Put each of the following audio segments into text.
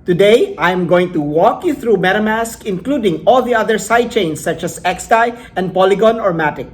Today, I'm going to walk you through Metamask, including all the other sidechains such as Xdai and Polygon or Matic.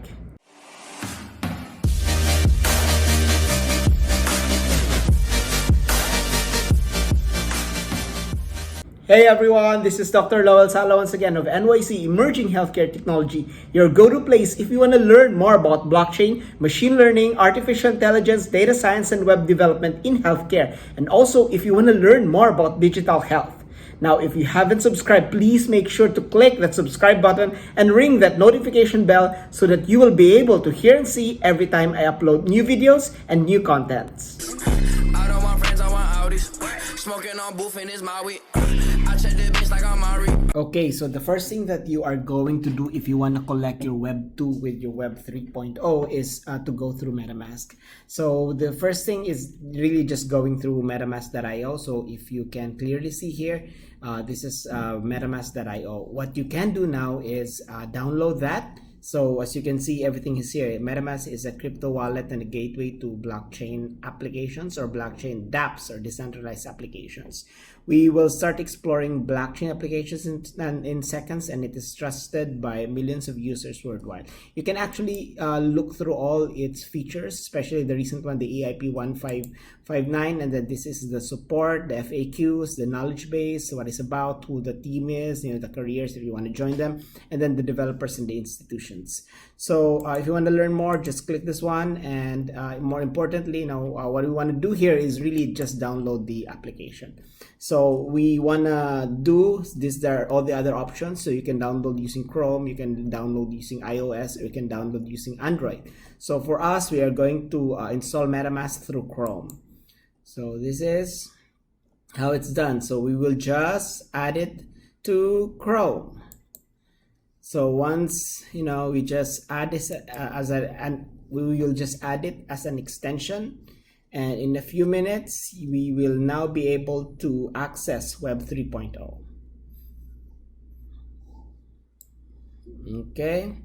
Hey everyone, this is Dr. Lowell Sala once again of NYC Emerging Healthcare Technology, your go-to place if you want to learn more about blockchain, machine learning, artificial intelligence, data science, and web development in healthcare, and also if you want to learn more about digital health. Now, if you haven't subscribed, please make sure to click that subscribe button and ring that notification bell so that you will be able to hear and see every time I upload new videos and new contents. I don't want friends, I want Audis. Smoking on booth and it's my weed. I check the bitch like I'm Mari. Okay, so the first thing that you are going to do if you want to collect your Web 2 with your Web 3.0 is to go through Metamask. So the first thing is really just going through metamask.io. So if you can clearly see here, this is metamask.io. What you can do now is download that. So as you can see, everything is here. MetaMask is a crypto wallet and a gateway to blockchain applications or blockchain dApps or decentralized applications. We will start exploring blockchain applications in seconds, and it is trusted by millions of users worldwide. You can actually look through all its features, especially the recent one, the EIP 1559, and then this is the support, the FAQs, the knowledge base, what it's about, who the team is, the careers if you want to join them, and then the developers and the institutions. So if you want to learn more, just click this one, and more importantly, what we want to do here is really just download the application. So we want to do this. There are all the other options. So you can download using Chrome, you can download using iOS, or you can download using Android. So for us, we are going to install MetaMask through Chrome. So this is how it's done. So we will just add it to Chrome. So once we just add this we will just add it as an extension, and in a few minutes we will now be able to access Web 3.0. Okay.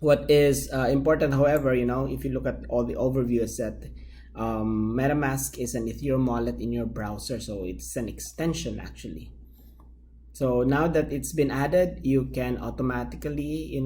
What is important, however, if you look at all the overview, is that MetaMask is an Ethereum wallet in your browser, so it's an extension actually. So now that it's been added, you can automatically,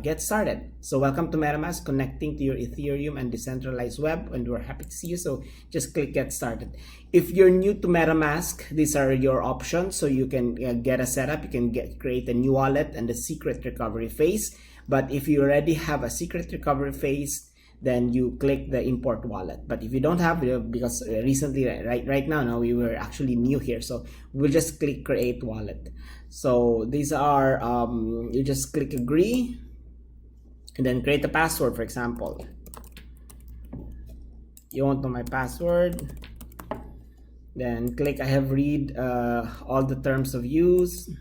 get started. So welcome to MetaMask, connecting to your Ethereum and decentralized web, and we're happy to see you. So just click get started. If you're new to MetaMask, these are your options. So you can get a setup, you can create a new wallet and a secret recovery phase. But if you already have a secret recovery phase, then you click the import wallet. But if you don't have it, because recently right now we were actually new here, so we'll just click create wallet. So these are you just click agree and then create a password. For example, you won't know my password, then click I have read all the terms of use.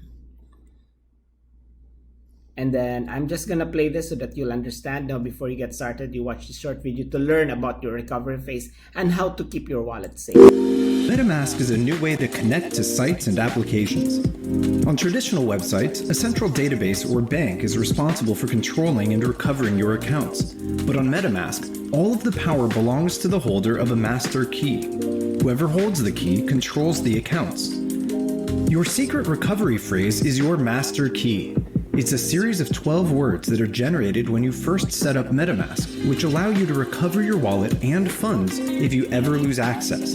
And then I'm just gonna play this so that you'll understand. Now, before you get started, you watch this short video to learn about your recovery phase and how to keep your wallet safe. Metamask is a new way to connect to sites and applications. On traditional websites, a central database or bank is responsible for controlling and recovering your accounts. But on Metamask, all of the power belongs to the holder of a master key. Whoever holds the key controls the accounts. Your secret recovery phrase is your master key. It's a series of 12 words that are generated when you first set up MetaMask, which allow you to recover your wallet and funds if you ever lose access.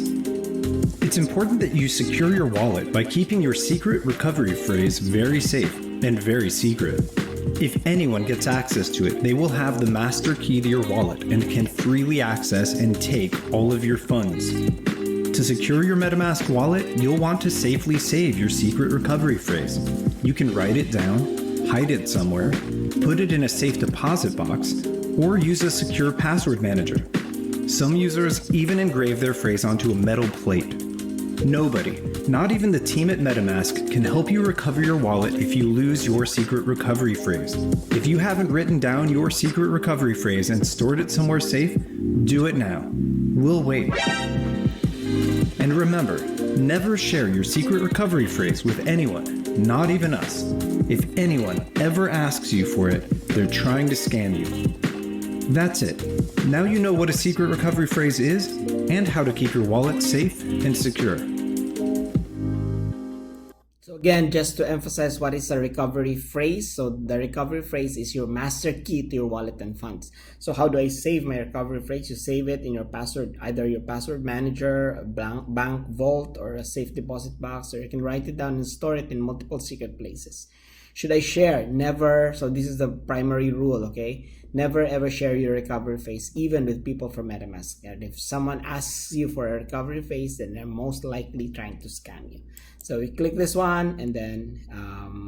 It's important that you secure your wallet by keeping your secret recovery phrase very safe and very secret. If anyone gets access to it, they will have the master key to your wallet and can freely access and take all of your funds. To secure your MetaMask wallet, you'll want to safely save your secret recovery phrase. You can write it down, hide it somewhere, put it in a safe deposit box, or use a secure password manager. Some users even engrave their phrase onto a metal plate. Nobody, not even the team at MetaMask, can help you recover your wallet if you lose your secret recovery phrase. If you haven't written down your secret recovery phrase and stored it somewhere safe, do it now. We'll wait. And remember, never share your secret recovery phrase with anyone, not even us. If anyone ever asks you for it, they're trying to scam you. That's it. Now you know what a secret recovery phrase is and how to keep your wallet safe and secure. So again, just to emphasize what is a recovery phrase. So the recovery phrase is your master key to your wallet and funds. So how do I save my recovery phrase? You save it in your password, either your password manager, a bank vault, or a safe deposit box, or you can write it down and store it in multiple secret places. Should I share? Never. So this is the primary rule, okay? Never ever share your recovery phrase, even with people from Metamask. And if someone asks you for a recovery phrase, then they're most likely trying to scam you. So we click this one, and then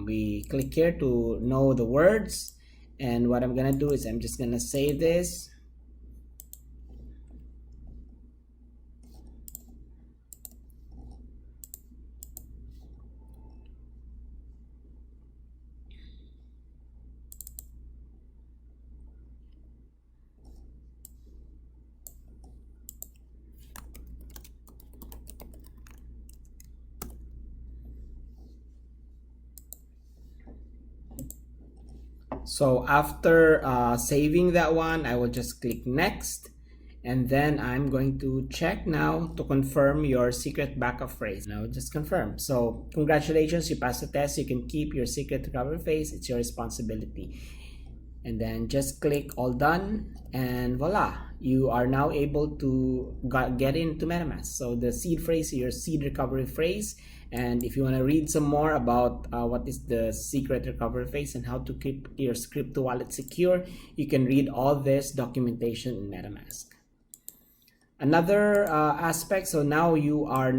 we click here to know the words. And what I'm gonna do is I'm just gonna save this. So after saving that one, I will just click next, and then I'm going to check now to confirm your secret backup phrase. Now just confirm. So congratulations, you passed the test. You can keep your secret recovery phrase. It's your responsibility. And then just click all done, and voila, you are now able to get into MetaMask. So the seed phrase is your seed recovery phrase. And if you want to read some more about what is the secret recovery phrase and how to keep your crypto wallet secure, you can read all this documentation in MetaMask. Another aspect, so now you are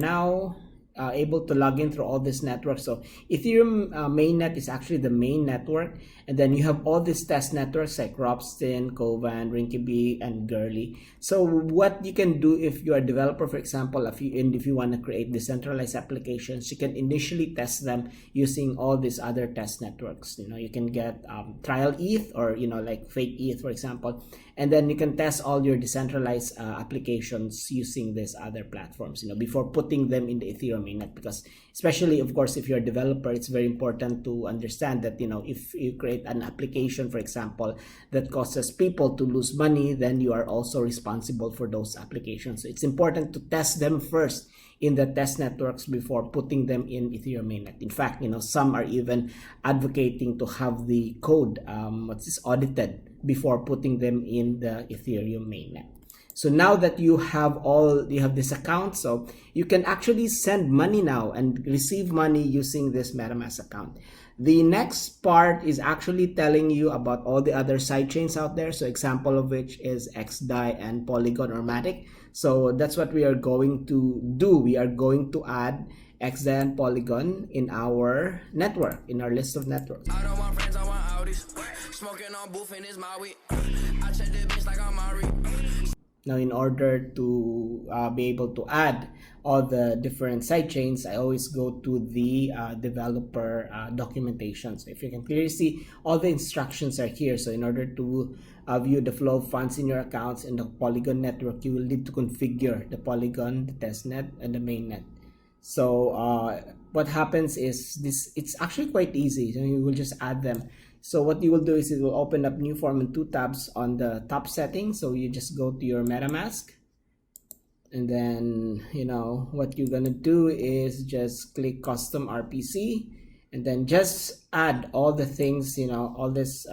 able to log in through all this network. So Ethereum mainnet is actually the main network, and then you have all these test networks like Ropsten, Kovan, Rinkeby, and Gurley. So what you can do if you are a developer, for example, if you want to create decentralized applications, you can initially test them using all these other test networks. You can get trial ETH, or like fake ETH, for example, and then you can test all your decentralized applications using these other platforms, before putting them in the Ethereum mainnet. Because especially, of course, if you're a developer, it's very important to understand that if you create an application, for example, that causes people to lose money, then you are also responsible for those applications. So it's important to test them first in the test networks before putting them in Ethereum mainnet. In fact, some are even advocating to have the code audited before putting them in the Ethereum mainnet. So now that you have this account, so you can actually send money now and receive money using this MetaMask account. The next part is actually telling you about all the other sidechains out there. So example of which is Xdai and Polygon or Matic. So that's what we are going to do. We are going to add Xdai and Polygon in our network, in our list of networks. I don't want friends, I want Audis. Smoking on booth and it's my weed. I check the bitch like I'm Mari. Now, in order to be able to add all the different sidechains, I always go to the developer documentation. So if you can clearly see, all the instructions are here. So in order to view the flow of funds in your accounts in the Polygon network, you will need to configure the Polygon, the testnet, and the mainnet. So what happens is it's actually quite easy. So you will just add them. So what you will do is it will open up new form in 2 tabs on the top settings. So you just go to your MetaMask, and then what you're gonna do is just click custom RPC, and then just add all the things. All this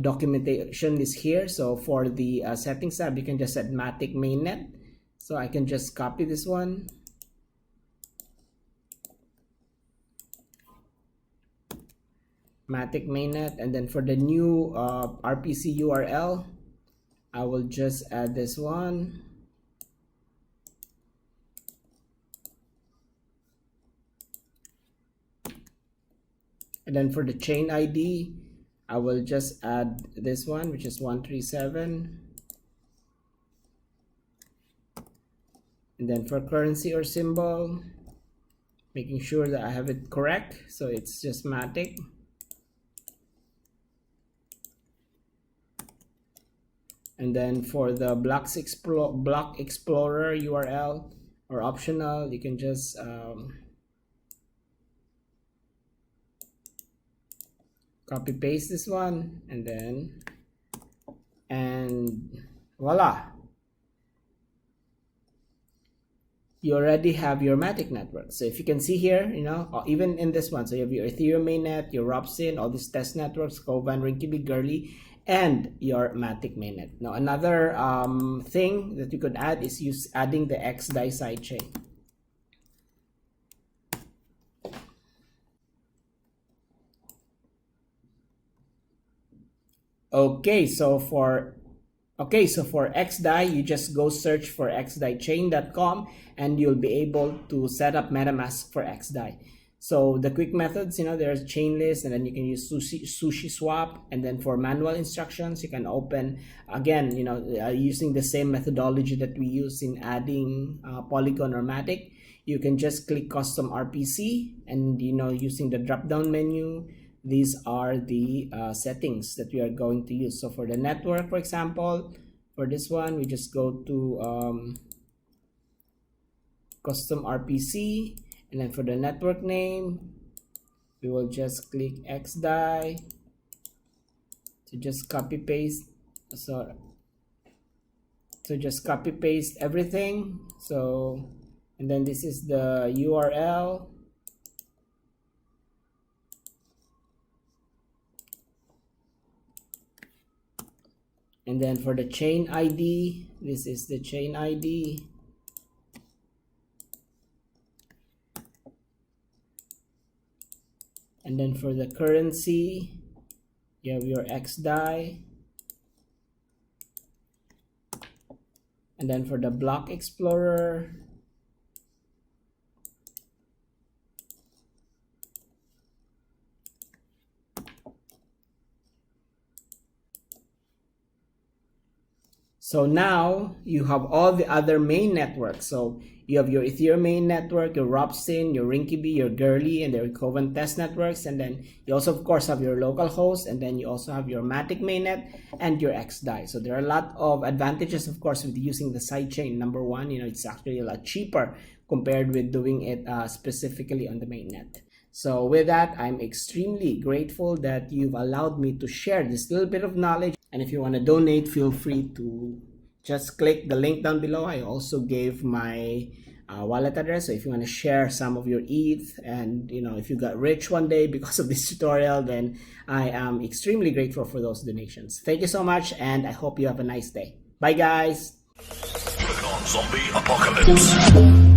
documentation is here. So for the settings tab, you can just add Matic mainnet. So I can just copy this one. Matic mainnet, and then for the new RPC URL, I will just add this one. And then for the chain ID, I will just add this one, which is 137. And then for currency or symbol, making sure that I have it correct. So it's just Matic. And then for the block explorer URL, or optional, you can just copy paste this one, and voila. you already have your Matic network. So if you can see here, you know, even in this one, so you have your Ethereum mainnet, your Robson, all these test networks, Kovan, Rinkiby, Gurley, and your Matic mainnet. Now another thing that you could add is adding the Xdai sidechain. Okay, so for Xdai, you just go search for xdaichain.com and you'll be able to set up MetaMask for Xdai. So the quick methods, you know, there's Chainlist, and then you can use Sushi Swap, and then for manual instructions, you can open again, you know, using the same methodology that we use in adding Polygon or Matic. You can just click Custom RPC, and you know, using the drop-down menu, these are the settings that we are going to use. So for the network, for example, for this one, we just go to Custom RPC, and then for the network name, we will just click Xdai to just copy paste. So just copy paste everything. So, and then this is the URL. And then for the chain ID, this is the chain ID. And then for the currency, you have your Xdai. And then for the block explorer, so now you have all the other main networks. So you have your Ethereum main network, your Robson, your Rinkiby, your Gurley, and their Kovan test networks. And then you also, of course, have your local host. And then you also have your Matic mainnet and your Xdai. So there are a lot of advantages, of course, with using the sidechain. Number one, you know, it's actually a lot cheaper compared with doing it specifically on the mainnet. So with that, I'm extremely grateful that you've allowed me to share this little bit of knowledge. And if you want to donate, feel free to just click the link down below. I also gave my wallet address. So if you want to share some of your ETH, and you know, if you got rich one day because of this tutorial, then I am extremely grateful for those donations. Thank you so much, and I hope you have a nice day. Bye guys. Zombie apocalypse.